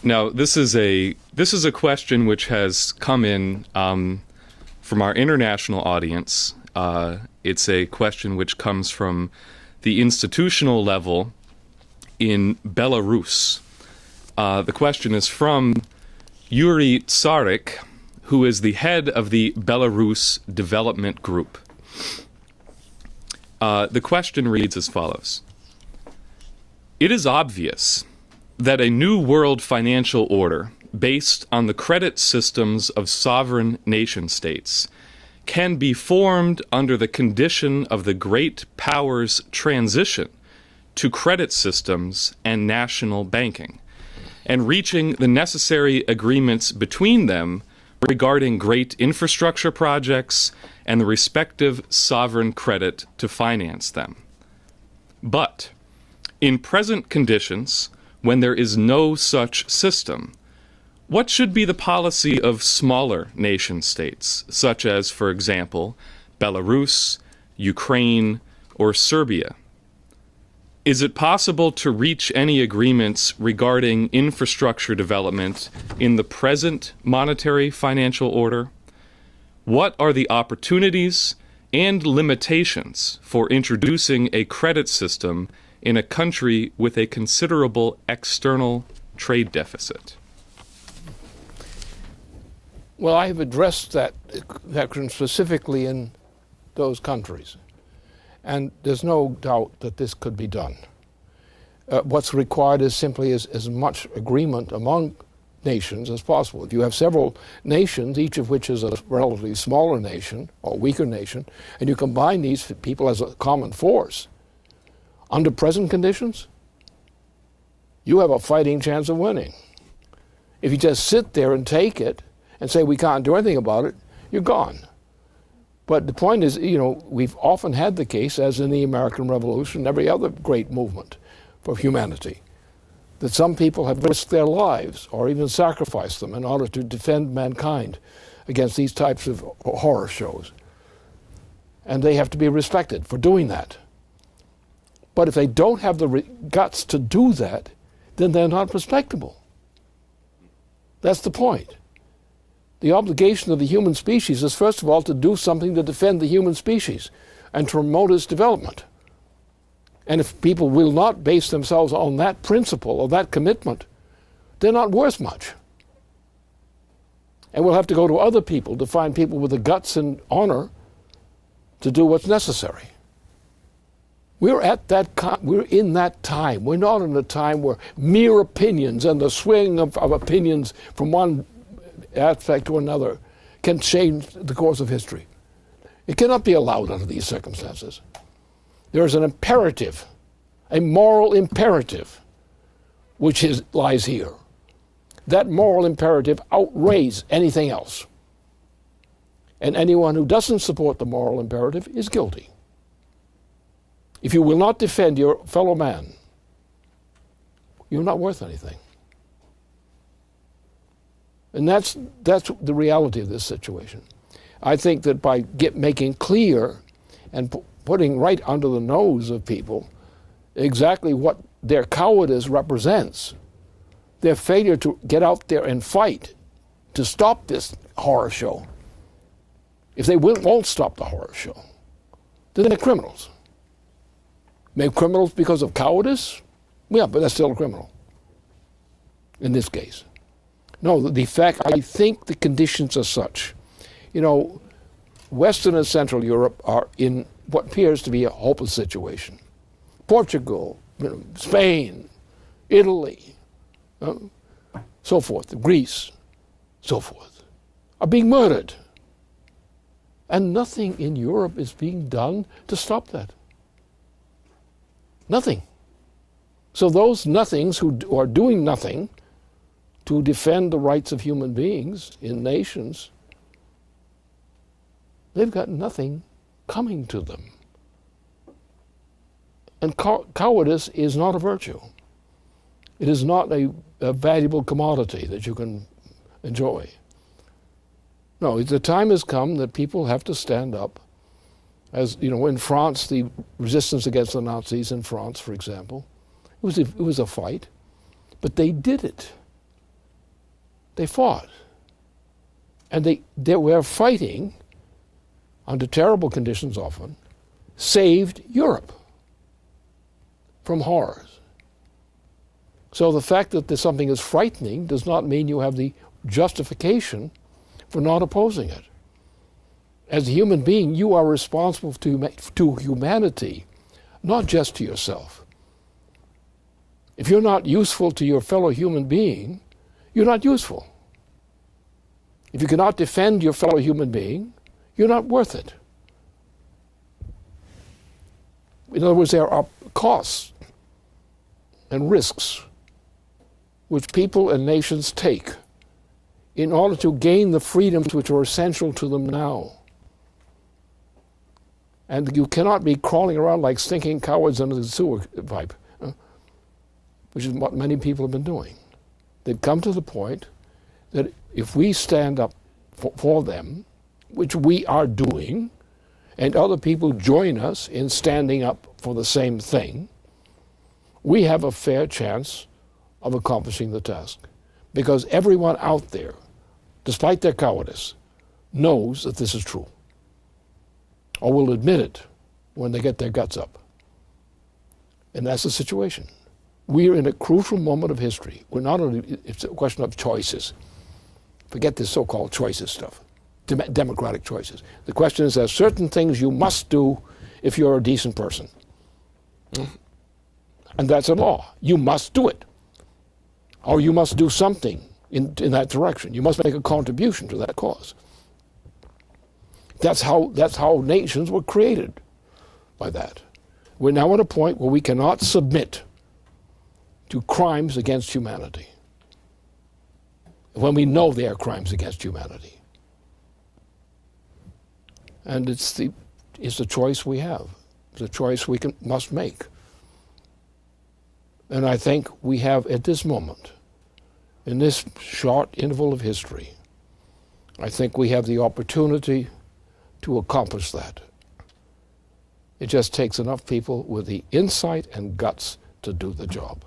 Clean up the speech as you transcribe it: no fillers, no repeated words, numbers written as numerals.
Now, this is a question which has come in from our international audience. It's a question which comes from the institutional level in Belarus. The question is from Yuri Tsarik, who is the head of the Belarus Development Group. The question reads as follows. It is obvious that a new world financial order based on the credit systems of sovereign nation-states can be formed under the condition of the great powers' transition to credit systems and national banking, and reaching the necessary agreements between them regarding great infrastructure projects and the respective sovereign credit to finance them. But in present conditions, when there is no such system, what should be the policy of smaller nation-states, such as, for example, Belarus, Ukraine, or Serbia? Is it possible to reach any agreements regarding infrastructure development in the present monetary financial order? What are the opportunities and limitations for introducing a credit system in a country with a considerable external trade deficit? Well, I have addressed that question specifically in those countries, and there's no doubt that this could be done. What's required is simply as much agreement among nations as possible. If you have several nations, each of which is a relatively smaller nation or weaker nation, and you combine these people as a common force, under present conditions, you have a fighting chance of winning. If you just sit there and take it and say we can't do anything about it, you're gone. But the point is, we've often had the case, as in the American Revolution, every other great movement for humanity, that some people have risked their lives or even sacrificed them in order to defend mankind against these types of horror shows. And they have to be respected for doing that. But if they don't have the guts to do that, then they're not respectable. That's the point. The obligation of the human species is, first of all, to do something to defend the human species and to promote its development. And if people will not base themselves on that principle or that commitment, they're not worth much. And we'll have to go to other people to find people with the guts and honor to do what's necessary. We're in that time. We're not in a time where mere opinions and the swing of opinions from one aspect to another can change the course of history. It cannot be allowed under these circumstances. There is an imperative, a moral imperative, which lies here. That moral imperative outweighs anything else. And anyone who doesn't support the moral imperative is guilty. If you will not defend your fellow man, you're not worth anything. And that's the reality of this situation. I think that by making clear and putting right under the nose of people exactly what their cowardice represents, their failure to get out there and fight to stop this horror show. If they won't stop the horror show, then they're criminals. Maybe criminals because of cowardice? Yeah, but that's still a criminal in this case. No, the fact, I think the conditions are such. Western and Central Europe are in what appears to be a hopeless situation. Portugal, Spain, Italy, so forth, Greece, so forth, are being murdered. And nothing in Europe is being done to stop that. Nothing. So those nothings who are doing nothing to defend the rights of human beings in nations, they've got nothing coming to them. And cowardice is not a virtue. It is not a valuable commodity that you can enjoy. No, the time has come that people have to stand up. As in France, the resistance against the Nazis in France, for example, it was a fight, but they did it. They fought. And they were fighting, under terrible conditions often, saved Europe from horrors. So the fact that something is frightening does not mean you have the justification for not opposing it. As a human being, you are responsible to humanity, not just to yourself. If you're not useful to your fellow human being, you're not useful. If you cannot defend your fellow human being, you're not worth it. In other words, there are costs and risks which people and nations take in order to gain the freedoms which are essential to them now. And you cannot be crawling around like stinking cowards under the sewer pipe, which is what many people have been doing. They've come to the point that if we stand up for them, which we are doing, and other people join us in standing up for the same thing, we have a fair chance of accomplishing the task. Because everyone out there, despite their cowardice, knows that this is true, or will admit it when they get their guts up. And that's the situation. We're in a crucial moment of history. We're not only, it's a question of choices. Forget this so-called choices stuff, democratic choices. The question is, there are certain things you must do if you're a decent person. And that's a law. You must do it. Or you must do something in that direction. You must make a contribution to that cause. That's how nations were created, by that. We're now at a point where we cannot submit to crimes against humanity when we know they are crimes against humanity. And it's the choice we have. It's a choice we must make. And I think we have, at this moment, in this short interval of history, I think we have the opportunity to accomplish that. It just takes enough people with the insight and guts to do the job.